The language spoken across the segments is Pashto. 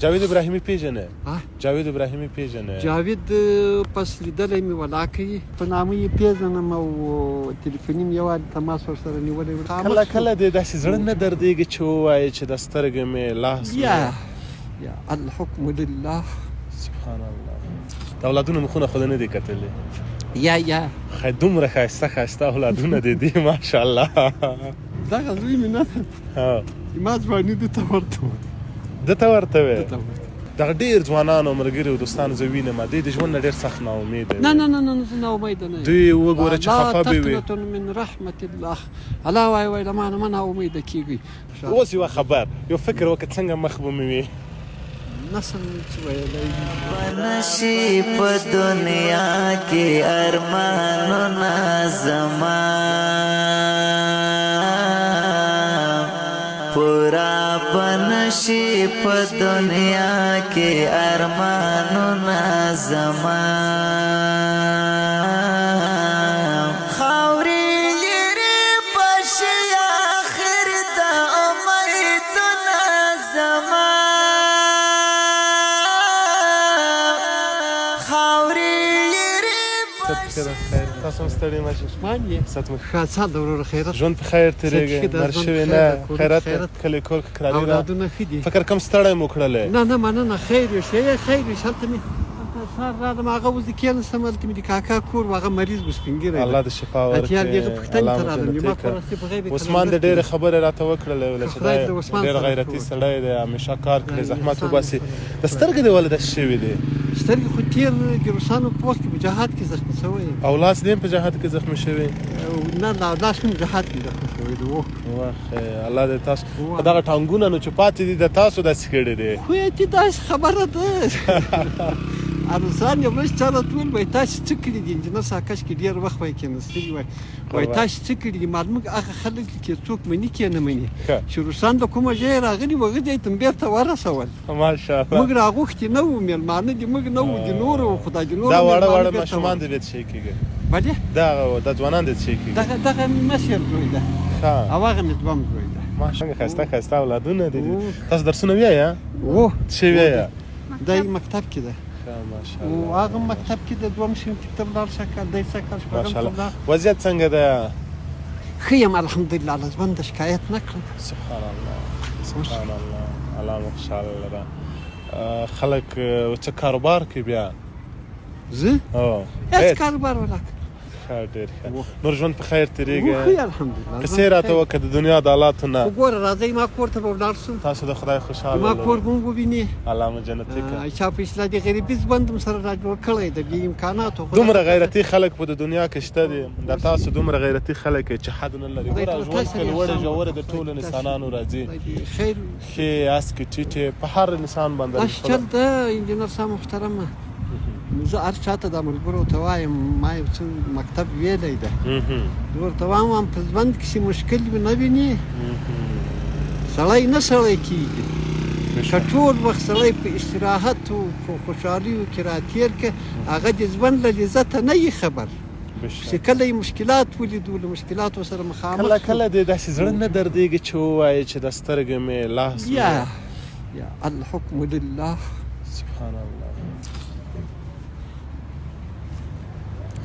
جاوید ابراهیمي پیژنې؟ جاوید ابراهیمي پیژنې؟ جاوید پس لیدلی مې ولاکه په نامه یې پیژنم او تلیفوني مې یو وار تماس ورسره نیولی و. کله کله دې داسې زړه نه دردېږي چې ووایې چې د سترګې مې لاس یا الحکم لله. سبحان الله. د اولادونو مخونه خو دې نه دي کتلي؟ یا خی دومره ښایسته ښایسته اولادونه دې دي ماشاءالله. دغه زوی مې نه دی، زما ځواني ده ته ورته وه. ده ته ورته وې؟ دغه ډېر ځوانان او ملګري او دوستان زه وینم دوی د ژوند نه ډېر سخت ناامیده وي. نه زه ناامیده نه یم. دوی وګوره چې خفه به وي. لا تقنطوا من رحمت الله. الله وایي له ما نه مه ناامیده کېږئ. اوس یوه خبر یو فکر وکړه څنګه مخ به مې وي. نسم چې ویلی نشي په دنیا کې ارمانونه زما پورا بنشي په دنیا کې ارمانونه زما خاورې لري بشي آخر د امیدونه زما تاسو هم ستړي مه شئ. مان یې ښه سال د وروره خیرت ژوند په خیر تېرېږي مړ شوي نه خیرت کلي کور کرالي ده اولادونه ښه دي. فکر کم ستړی مو کړلی؟ نه مننه خیر یو شی خیر یو هلته مې سهار راغلم هغه اوس د کېناستم هلته مې د کاکا کور و هغه مریض و سپین ږیری الله د شفا ورکړي. اتیا دې هغه پوښتنې ته راغلم ما کورستې په غیب عثمان د ډېرې خبرې راته وکړلې ویله چې دا ډېر غیرتي سړی دی همیشه کار کوي زحمت وباسي. د سترګې دې ولې داسې شوي دي؟ سترګې خو تېر د روسانو په وخت کې په جهاد کې زخمي شوی یم. او لاس دې هم په جهاد کې زخمي شوی؟ نه لاس هم جهاد کې زخمي شوی دی. واخې الله دې تاسو دغه ټانګونه نو چې پاتې دي د تاسو داسې کړي دي. خو یې چې داسې خبره ده روسان یو ورځ چا راته وویل وایي تاسې څه کړي دي انجینر ساکش کې ډېر وخت وایي کېناستلي وایي تاسې څه کړي دي معلومه هغه خلک چې څوک مني کې نه مني چې روسان د کومه ځایه راغلي وو هغه ځای ته بېرته ورسول. ماشاءالله موږ راغوښتي نه وو میلمانه دي موږ نه وو د نورو خدای د نورو دا واړه ماشومان دې څه شي کېږي؟ بلې دا ځوانان دې څه شي کېږي؟ دغه مشر زوی ده او هغه مې دویم زوی ده. ماشاءالله ښایسته ښایسته اولادونه دي. تاسو درسونه ویایه؟ څه ویایه؟ دی مکتب کې ده او هغه مکتب کې د دویم صنف ته لاړ شه کال دی څه کال ماشاءالله. وضعیت څنګه ده؟ ښه یم الحمدلله له ژونده شکایت نه کړم. سبحان الله سبحان الله الله مو خوشحاله لره. خلک څه کاروبار کوي بیا؟ زه؟ هېڅ کاروبار ونه کړم. ډېر ښه. نور ژوند په خیر تېرېږي؟ ښه الحمدلله. کیسې راته وکړه د دنیا د حالاتو نه. وګوره راځئ ما کور ته به ولاړ شو. تاسو د خدای خوشحاله ما کور به هم ووینې. الله مو جنتي کړي. چا په اصطلاح د غریبي ژوند هم سره را جوړ کړی د بې امکاناتو. دومره غیرتي خلک په د دنیا کې شته دي د تاسو دومره غیرتي خلک چې حد نه لري. ګوره ژوند کې لوړې ژورې د ټولو انسانانو راځي. خیر ښې اسکې ټیټې په هر انسان باندې چل ده انجینر صاحب محترمه زه هر چاته د ملګرو ته وایم ما یو څه مکتب ویلی ده زه ورته وایم په ژوند کښې مشکل نه ویني سړی نه سړی کېږي که ټول وخت سړی په استراحت او په خوشحالیو کې راتېر کړه هغه د ژوند له لذته نه وي خبر چې کله یې مشکلات ولیدو له مشکلاتو سره مخامخ کله کله دې داسې زړه نه دردېږي چې ووایې چې د سترګې مې لاس یا الحکم لله. سبحان الله.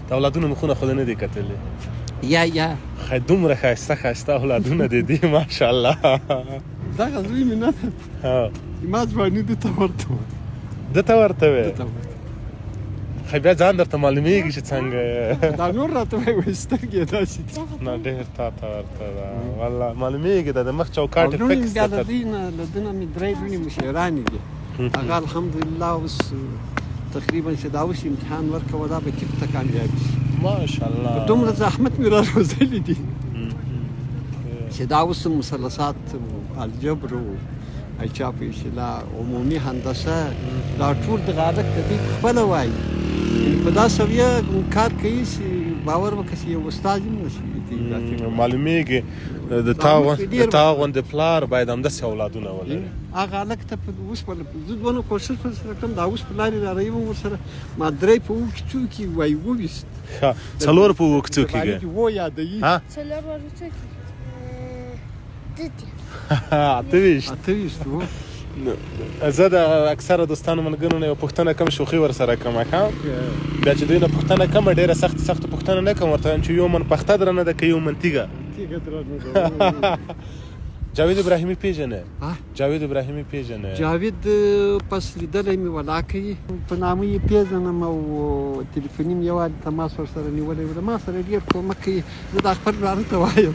د اولادونو مخونه خو دې نه دي کتلي؟ یا خی دومره ښایسته ښایسته اولادونه دې دي ماشاءالله. دغه زوی مې نه دی، زما ځواني ده ته ورته وه. ده ته ورته وې؟ خی بیا ځان درته معلومېږي چې څنګه دا نور راته وایي سترګې یې داسې دي. نه ډېر تا ته ورته ده والله معلومېږي د مخ چوکاټ یې فکس بیا له دوی نه مې درې لوڼې مشرانې دي هغه الحمدلله اوس تقریبا چې دا اوس امتحان ورکوه دا به طب ته کامیابي شي ماشاءالله. دومره زحمت مې را روزلي دي چې دا اوس مثلثات الجبر چا په اصطلاح عمومي هندسه دا ټول دغه هلک د دوی خپله وایي په دا سویه کار کوي چې باور وکړه چې یو استاد هم نشي معلومېږي د تا غوندې پلار باید همداسې اولادونه ولري. هغه هلک ته اوس زه دونه کوشش ورسره کړم دا اوس په لارې رارویم ورسره ما درې په اوو کڅو کې وایي وویست څلور په اوو کڅو کې و یادوي څلور ورځو کې اته ویشت و زه د اکثره دوستانو ملګرو نه یو پوښتنه کوم شوخي ورسره کوم ښه بیا چې دوی نه پوښتنه کومه ډېره سخته پوښتنه نه کوم ورته وایم چې یو من پخته درنه ده که یو من تیږه جاوید ابراهیمي پیژنې جاوید ابراهیمي پیژنې جاوید پس لیدلی مې ولاکوي په نامه یې پیژنم او تلیفوني مې یو وارې تماس ورسره نیولی و د ما سره ډېر کومک کوي زه دا خپل وراره ته وایم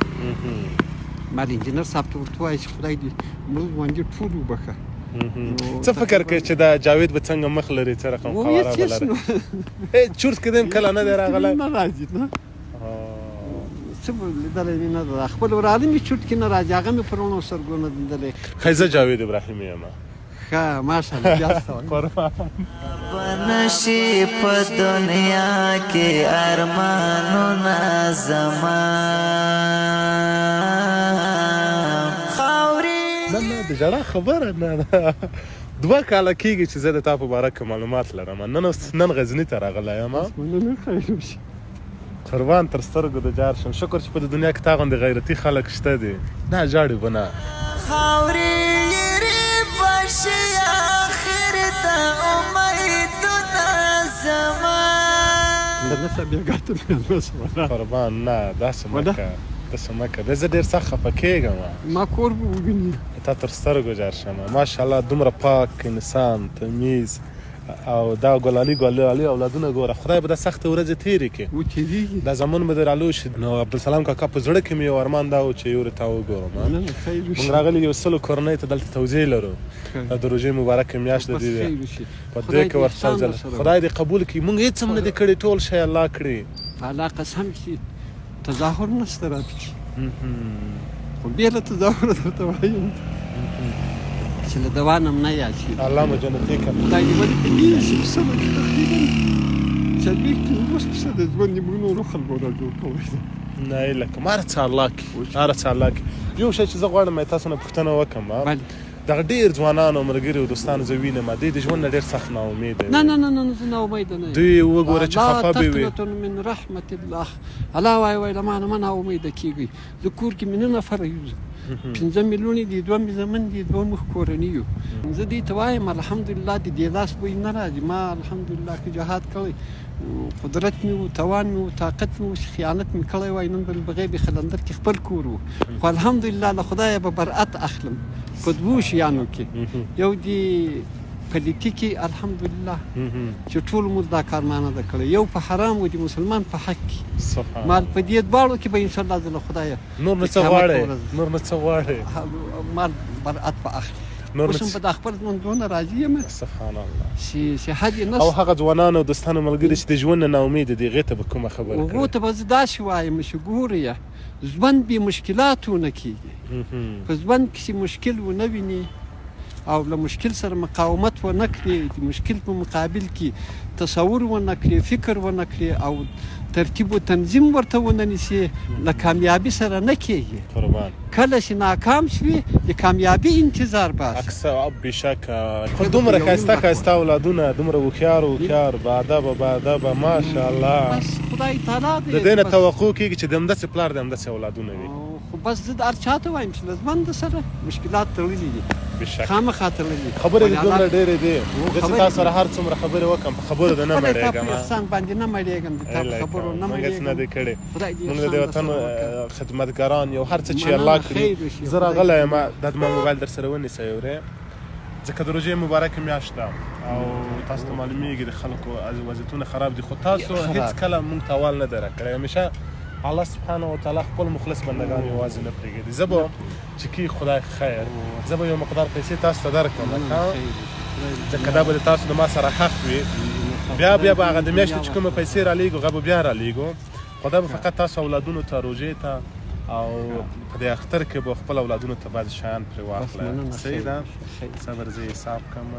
ما د انجینر صاحب ته ورته ووایه چې خدای دې موږ باندې ټول وبښه څه فکر کوي چې دا جاوید به څنګه مخ لري څه رقم خبره به لري چورت کې دیم کله نه دی راغلی نه راځي نه څه لیدلی مې نه ده خپل وراره مې چورت کې نه راځي هغه مې پر وړو سترګو نه لیدلی ښه زه جاوید ابراهیمي یم ښه ماشاءالله بیا څه بنشي په دنیا کې ارمانونه زما نه د ژړا خبره نه ده 2 کاله کېږي چې زه د تا په باره کې معلومات لرم نن غزني ته راغلی یم قربان تر سترګو د جار شم شکر چې په دنیا کې تا غوندې غیرتي خلک شته دي نه ژاړي به نه خاورې لرې بشي آخر د امیدونه زما قربان نه داسې مه که داسې مه که بیا زه ډېر سخت خفه کېږم ما کور به وویني تا تر سترګو جار شم ماشاءالله دومره پاک انسان تمیز او دا ګلالي اولادونه ګوره خدای به دا سختې ورځې تېرې کړي دا زمون به د رالو شي نو عبدالسلام کاکا په زړه کې مې یو ارمان دا و چې یو ورته وګورم موږ راغلي یو 100 کورنۍ ته دلته توزیع لرو دا د روژې مبارکې میاشت ده دې په دې کې ورته خدای دې قبول کړي موږ هېڅ هم نه دي کړي ټول شی الله کړي الله قسم چې تظاهر نشته راپکې خو بې له تظاهره درته وایم چې له دوا نه نه یاد شي الله مو جنتي کړي خدای دې ولې په دې شي پسه به تقریبا 40-50 پسه د ژوند موږ نورو خلکو را جوړ کوی نه لکه هر څه الله کړي هر څه الله کړي یو شی چې زه غواړم تاسو نه پوښتنه وکړم دغه ډېر ځوانان او ملګري او دوستان زه وینم دوی د ژوند نه ډېر سخت ناامیده نه زه ناامیده نه یم دوی وګوره چې خفه به وي لا تقنطوا من رحمت الله الله وایي له ما نه مه ناامیده کېږئ زه کور کې مې 9 نفره یو 15 میلیونه دي 2 مې زمن دي 2 موږ کورني یو زه دې ته وایم الحمدلله د دې لاس بوی نه راځي ما الحمدلله که جهاد کوی قدرت مې و توان مې و طاقت مې و خیانت مې کړی وای نن به په غیب خلندر کې خپل کور و خو الحمدلله له خدایه به برأت اخلم په 2 شیانو کې یو دي پلیتیکي الحمدلله چې ټول مو دا کار ما نه ده کړی یو په حرام و د مسلمان په حق کې مال په دې دواړو کې به انشاءالله زه له خدایه نور نه څه غواړې مال برأت به اخلي اوس هم په دا خپل ژوندونه راضي یم سبحان الله چې حد یې او هغه ځوانان او دوستانو ملګري چې د ژوند نه ناامیده دي هغې ته به کومه خبره کوې هغو ته به زه داسې وایم چې ګورې ژوند بې مشکلات ونه کېږي په ژوند کې چې مشکل ونه ویني او له مشکل سره مقاومت ونه کړي د مشکل په مقابل کې تصور ونه کړي فکر ونه کړي او ترتیب و تنظیم ورته ونه نیسي له کامیابي سره نه کېږي کله چې ناکام شوي د کامیابي انتظار باسي بېشکه خو دومره ښایسته اولادونه دومره هوښیار باادبه ماشاءالله بس خدای تعالی د دې نه توقع کېږي چې د همداسې پلار د همداسې اولادونه وي خو بس زه د هر چا ته وایم چې له ژوند سره مشکلات تړلي دي خامخا تړلي دي خبرې دې دومره ډېرې دي زه چې تا سره هر څومره خبرې وکړم په خبرو د نه مړېږم په احسان باندې نه مړېږم د تا په خبرو نه مړېږم نه دې کړې موږ د وطن خدمتګاران یو هر څه چې الله کړي زه راغلی یم دا زما موبایل در سره ونیسه یورې ځکه د روژې مبارکه میاشت ده او تاسو ته معلومیږي د خلکو وضعیتونه خراب دي خو تاسو هیڅ کله موږ تاوال نه دی راکړی همیشه الله سبحانه وتعالی خپل مخلص بندگان یوازې نه پرېږدي زه به چې کی خدای خیر زه به یو مقدار پیسې تاسو ته درکړم ځکه دا به د تاسو د ما سره حق وي بیا به هغه د میاشتې چې کومه پیسې رالیږو هغه به بیا رالیږو خو دا به فقط تاسو اولادونو ته روژې ته او په دې اختر کې به خپل اولادونو ته بعضې شیان پرې واخله صحیح ده صبر زه حساب کړم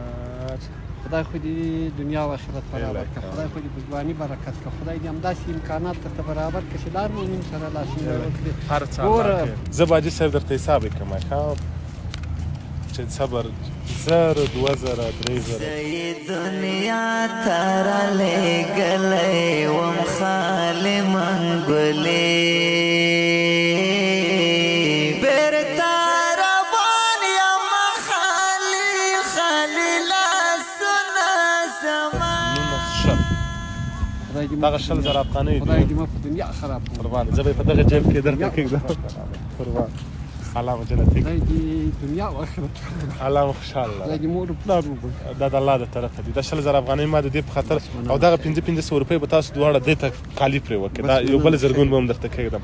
خدای خو دې دنیا او آخرت برابر کړه خدای خو دې په ځواني برکت کړه خدای دې همداسې امکانات درته برابر کړه چې لار مؤمن سره لاسونه وکړي هر څه زه به حاجي صاحب درته حساب وکړم چې صبر 1000 2000 3000 دنیا تر لګلې وم خاله منګلې بیرته روان یم خاله خدای دې دغه 100,000 افغانۍ خدای دي دې ما په دنیا خراب کړي. قربان زه به په دغه جیب کې درته کېږدم قربان الله مو جنتي خدای دې دنیا او آخرت الله مو خوشحاله خدای دې مور او پلار وبخښي. دا د الله د طرفه دي دا 100,000 افغانۍ ما د دې په خاطر او دغه 500 روپۍ به تاسو دواړه دې ته کالي پرې وکړئ دا یو بل زرګون به هم درته کېږدم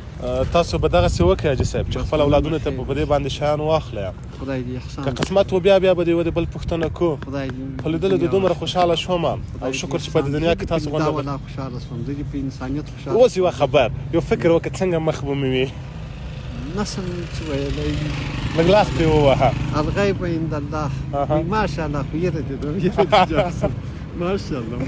تاسو به دغسې وکړئ حاجي صاحب چې خپل اولادونو ته په دې باندې شیان واخلئ خدای دې احسان که قسمت و بیا به دې بل پوښتنه کو خدای دې په لیدلو د دومره خوشحاله شوم او شکر چې په دې دنیا کې تاسو غونډه غونډه ولا خوشاله شوم زه دې په انسانیت خوشاله اوس یوه خبر یو فکر وکړه څنګه مخ به مې وي نسل چې ویلی لږ لاس پرې ووهه الغیب عند الله وی ماشاءالله خو یره دې ماشاءالله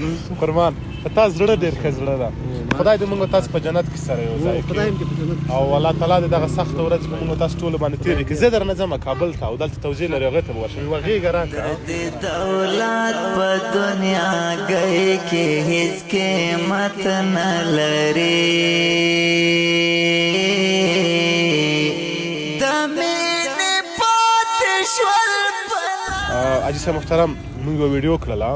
قربان په تاسو زړه ډېر ښه زړه ده خدای دې موږ تاسو په جنت کې سره یو ځای خدای کړي دې په جنت او الله تعالی دې دغه سخته ورځ به موږ تاسو ټولو باندې تېرې کړي زه درنه ځم کابل ته او دلته توجیه لري هغې ته به ورشم یوه غېږه راکړه د دولت په دنیا گئی کې هیڅ قیمت نه لري د مینې پاتې شول حاجي صاحب محترم موږ یوه ویډیو کړله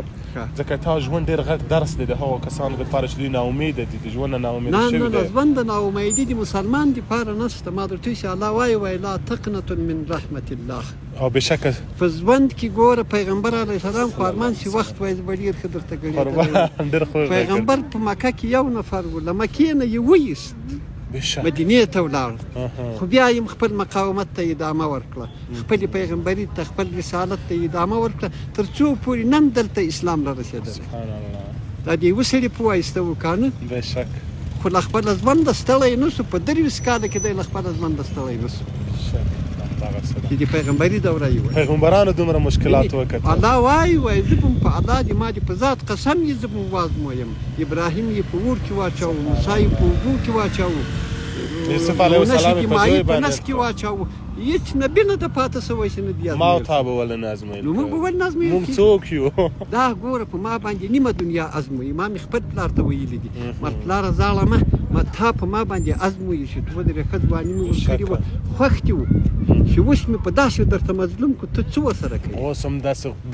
ځکه تا ژوند ډېر غټ درس دی د هغو کسانو دپاره چې دوی ناامیده دي د ژوند نه ناامیده نه شوي نه دی ژوند د ناامیدي د مسلمان دپاره نشته ما درته چې الله وایي لا تقنة من رحمت الله او بېشکه په ژوند کې ګوره پیغمبر علیه السلام خو ارمان چې وخت وایي به ډېر ښه درته ګړېدلی ډېر خوږ پیغمبر په مکه کې یو نفر و له مکې نه یې ویست مدینې ته ولاړ خو بیا یې خپل مقاومت ته ادامه ورکړه خپلې پیغمبري ته خپل رسالت ته ادامه ورکړه تر څو پورې نن دلته اسلام را رسېدلی دا د یوه سړي په وایسته و که نه بېشک خو له خپله ژونده ستړی نه شو په 23 کاله کې دی له خپله ژونده ستړی نه شو چې د پیغمبري دوره یې وایي پیغمبرانو دومره مشکلات وکړل الله وایي زه به په الله دې ما دې په ذات قسم یې زه به وازمویم ابراهیم یې په اور کې واچوو موسی یې په اوبو کې واچوو یوسف علیه السلام یې په زوی په نس باندې کې واچوو هېڅ نبي نه ده پاته سوی چې نه دي ما او تا به ولې نه ازمویل نو موږ به ولې نه ازمویل موږ څوک یو دا ګوره په ما باندې نیمه دنیا ازمویي ما مې خپل پلار ته ویلي دي ما پلاره زاړه ما تا په ما باندې ازمویي چې دوه درې ښه ځواني مې ورکړې وه خوښ دي وو چې اوس مې په داسې درته مظلوم کړو ته څه ورسره کوې اوس هم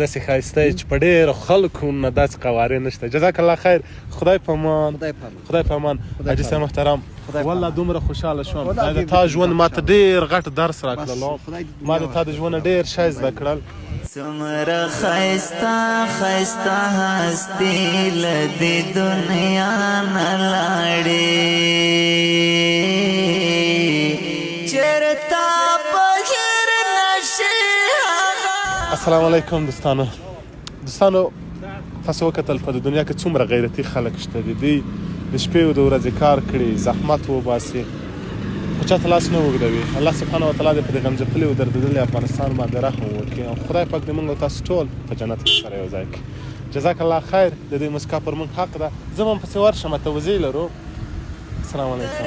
داسې ښایسته یې چې په ډېرو خلکو نه داسې قوارې نشته جزاک الله خیر خدای په امان خدای په امان حاجي صاحب محترم والله دومره خوشحاله شوم دا د تا ژوند ما ته ډېر غټ درس راکړلو ما د تا د ژوند ډېر شی زده کړل څومره ښایسته ښایسته هستي له دې دنیا نه لاړې چېرته بهر نشي السلام علیکم دوستانو تاسو وکتل په دنیا کې څومره غیرتي خلک شته دي دوی د شپې او د ورځې کار کړي زحمت وباسي خو چاته لاس نه اوږدوي الله سبحانه وتعالی دې په دې غمځپلي او دردېدلي افغانستان باندې رحم وکړي او خدای پاک دې موږ او تاسو ټول په جنت کې سره یو ځای کړي جزاک الله خیر د دې مسکا پر موږ حق ده زه به هم پسې ورشم توضیح لرو السلام علیکم